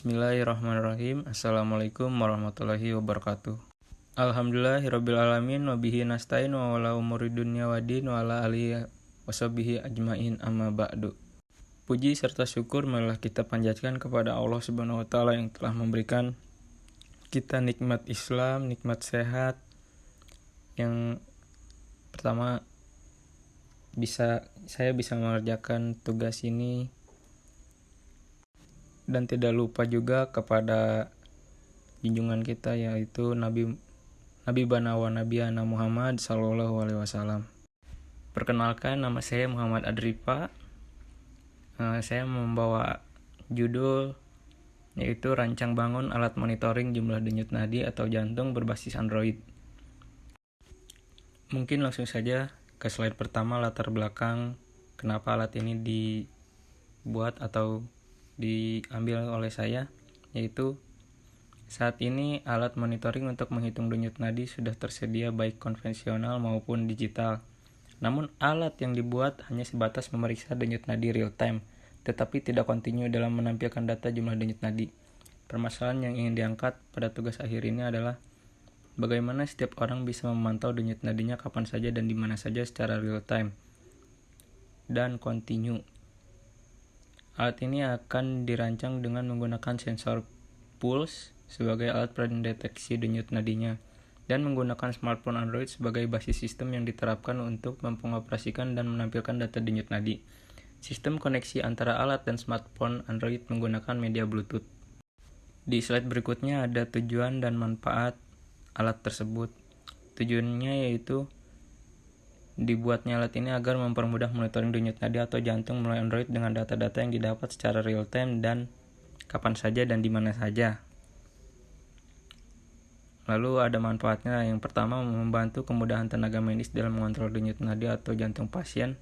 Bismillahirrahmanirrahim. Assalamualaikum warahmatullahi wabarakatuh. Alhamdulillahirabbil alamin wa bihi nasta'in wa ala umuri dunya waddin wa ala alihi washabihi ajmain amma ba'du. Puji serta syukur marilah kita panjatkan kepada Allah Subhanahu wa taala yang telah memberikan kita nikmat Islam, nikmat sehat. Yang pertama saya bisa mengerjakan tugas ini, dan tidak lupa juga kepada junjungan kita yaitu Nabi Banawa Nabiana Muhammad Sallallahu Alaihi Wasallam. Perkenalkan, nama saya Muhammad Adrifa. Saya membawa judul yaitu rancang bangun alat monitoring jumlah denyut nadi atau jantung berbasis Android. Mungkin langsung saja ke slide pertama, latar belakang kenapa alat ini dibuat atau diambil oleh saya, yaitu saat ini alat monitoring untuk menghitung denyut nadi sudah tersedia baik konvensional maupun digital. Namun alat yang dibuat hanya sebatas memeriksa denyut nadi real time, tetapi tidak kontinu dalam menampilkan data jumlah denyut nadi. Permasalahan yang ingin diangkat pada tugas akhir ini adalah bagaimana setiap orang bisa memantau denyut nadinya kapan saja dan di mana saja secara real time dan kontinu. Alat ini akan dirancang dengan menggunakan sensor pulse sebagai alat pendeteksi denyut nadinya dan menggunakan smartphone Android sebagai basis sistem yang diterapkan untuk mengoperasikan dan menampilkan data denyut nadi. Sistem koneksi antara alat dan smartphone Android menggunakan media Bluetooth. Di slide berikutnya ada tujuan dan manfaat alat tersebut. Tujuannya yaitu dibuatnya alat ini agar mempermudah monitoring denyut nadi atau jantung melalui Android dengan data-data yang didapat secara real time dan kapan saja dan di mana saja. Lalu ada manfaatnya. Yang pertama, membantu kemudahan tenaga medis dalam mengontrol denyut nadi atau jantung pasien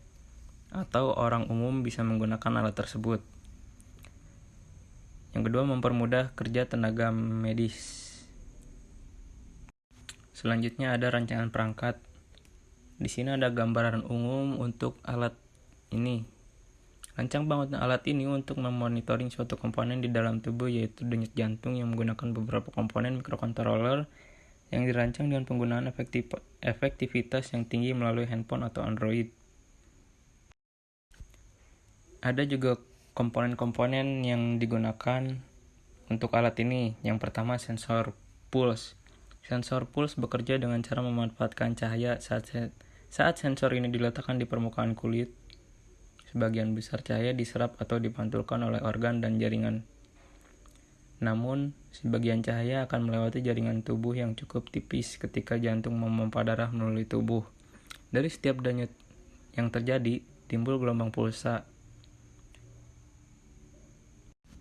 atau orang umum bisa menggunakan alat tersebut. Yang kedua, mempermudah kerja tenaga medis. Selanjutnya ada rancangan perangkat. Di sini ada gambaran umum untuk alat ini. Rancang bangun alat ini untuk memonitoring suatu komponen di dalam tubuh yaitu denyut jantung yang menggunakan beberapa komponen microcontroller yang dirancang dengan penggunaan efektivitas yang tinggi melalui handphone atau Android. Ada juga komponen-komponen yang digunakan untuk alat ini. Yang pertama, sensor pulse. Sensor pulse bekerja dengan cara memanfaatkan cahaya. Saat sensor ini diletakkan di permukaan kulit, sebagian besar cahaya diserap atau dipantulkan oleh organ dan jaringan. Namun, sebagian cahaya akan melewati jaringan tubuh yang cukup tipis ketika jantung memompa darah melalui tubuh. Dari setiap denyut yang terjadi, timbul gelombang pulsa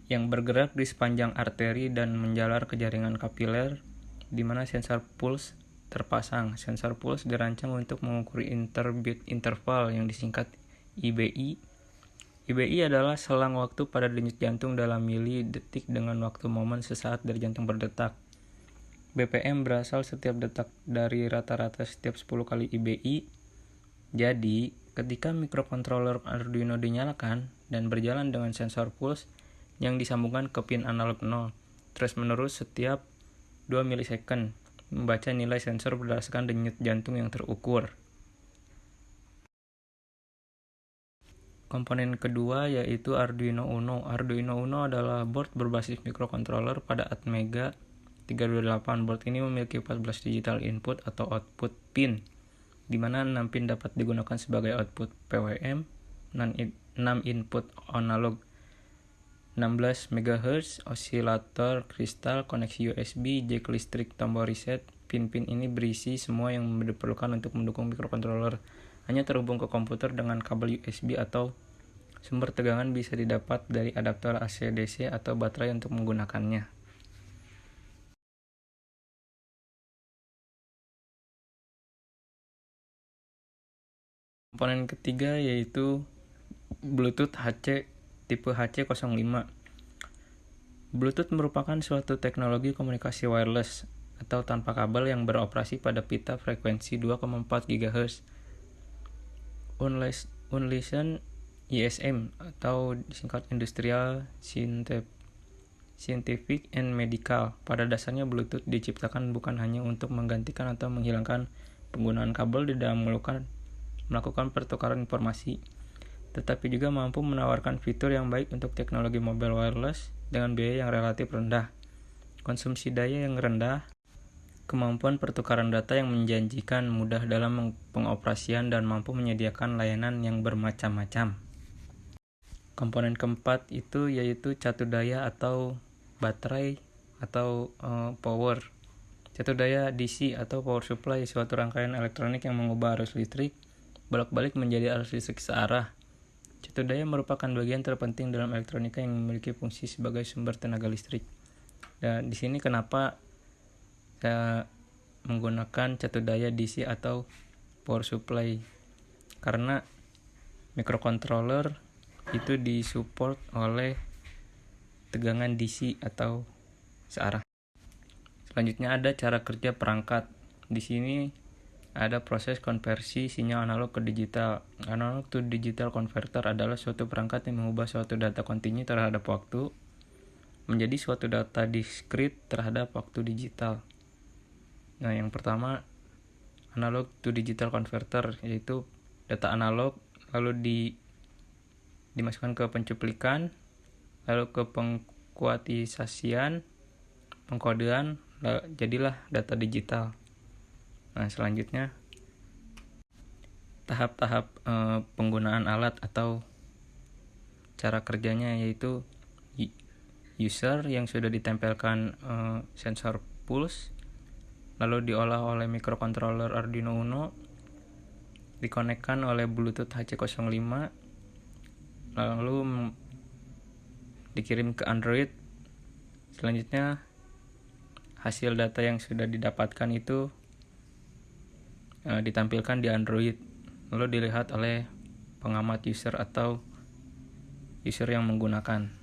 yang bergerak di sepanjang arteri dan menjalar ke jaringan kapiler di mana sensor pulse terpasang. Sensor pulse dirancang untuk mengukur interbeat interval yang disingkat IBI. IBI adalah selang waktu pada denyut jantung dalam mili detik dengan waktu momen sesaat dari jantung berdetak. BPM berasal setiap detak dari rata-rata setiap 10 kali IBI. Jadi, ketika microcontroller Arduino dinyalakan dan berjalan dengan sensor pulse yang disambungkan ke pin analog 0, terus-menerus setiap 2 milisecond membaca nilai sensor berdasarkan denyut jantung yang terukur. Komponen kedua yaitu Arduino Uno. Arduino Uno adalah board berbasis microcontroller pada Atmega 328. Board ini memiliki 14 digital input atau output pin, di mana 6 pin dapat digunakan sebagai output PWM, 6 input analog 16 MHz, osilator kristal, koneksi USB, jack listrik, tombol reset. Pin-pin ini berisi semua yang diperlukan untuk mendukung microcontroller. Hanya terhubung ke komputer dengan kabel USB atau sumber tegangan bisa didapat dari adaptor AC/DC atau baterai untuk menggunakannya. Komponen ketiga yaitu Bluetooth HC tipe HC05. Bluetooth merupakan suatu teknologi komunikasi wireless atau tanpa kabel yang beroperasi pada pita frekuensi 2,4 GHz. Unlicensed ISM atau disingkat Industrial scientific and medical. Pada dasarnya Bluetooth diciptakan bukan hanya untuk menggantikan atau menghilangkan penggunaan kabel di dalam melakukan pertukaran informasi, tetapi juga mampu menawarkan fitur yang baik untuk teknologi mobile wireless dengan biaya yang relatif rendah, konsumsi daya yang rendah, kemampuan pertukaran data yang menjanjikan, mudah dalam pengoperasian, dan mampu menyediakan layanan yang bermacam-macam. Komponen keempat itu yaitu catu daya atau baterai atau power. Catu daya DC atau power supply suatu rangkaian elektronik yang mengubah arus listrik bolak-balik menjadi arus listrik searah. Catu daya merupakan bagian terpenting dalam elektronika yang memiliki fungsi sebagai sumber tenaga listrik. Dan di sini kenapa saya menggunakan catu daya DC atau power supply, karena microcontroller itu disupport oleh tegangan DC atau searah. Selanjutnya ada cara kerja perangkat. Di sini ada proses konversi sinyal analog ke digital. Analog to digital converter adalah suatu perangkat yang mengubah suatu data kontinu terhadap waktu menjadi suatu data diskrit terhadap waktu digital. Nah, yang pertama analog to digital converter, yaitu data analog lalu dimasukkan ke pencuplikan, lalu ke pengkuantisasian, pengkodean, jadilah data digital. Nah, selanjutnya tahap-tahap penggunaan alat atau cara kerjanya, yaitu user yang sudah ditempelkan sensor pulse, lalu diolah oleh microcontroller Arduino Uno, dikonekkan oleh Bluetooth HC05, lalu dikirim ke Android. Selanjutnya hasil data yang sudah didapatkan itu ditampilkan di Android, lalu dilihat oleh pengamat user atau user yang menggunakan.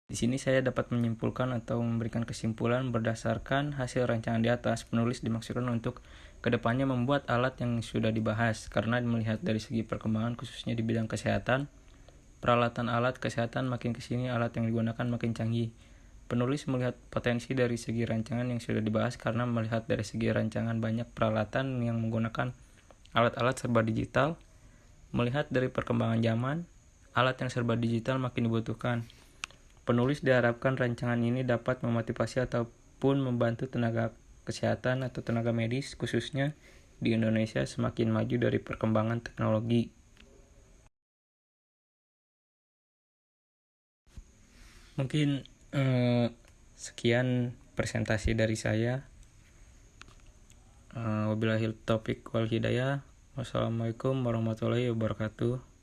Di sini saya dapat menyimpulkan atau memberikan kesimpulan berdasarkan hasil rancangan di atas. Penulis dimaksudkan untuk kedepannya membuat alat yang sudah dibahas, karena melihat dari segi perkembangan khususnya di bidang kesehatan, peralatan alat kesehatan makin kesini alat yang digunakan makin canggih. Penulis melihat potensi dari segi rancangan yang sudah dibahas, karena melihat dari segi rancangan banyak peralatan yang menggunakan alat-alat serba digital. Melihat dari perkembangan zaman, alat yang serba digital makin dibutuhkan. Penulis diharapkan rancangan ini dapat memotivasi ataupun membantu tenaga kesehatan atau tenaga medis khususnya di Indonesia semakin maju dari perkembangan teknologi. Mungkin sekian presentasi dari saya. Wabillahi taufiq wal hidayah. Wassalamualaikum warahmatullahi wabarakatuh.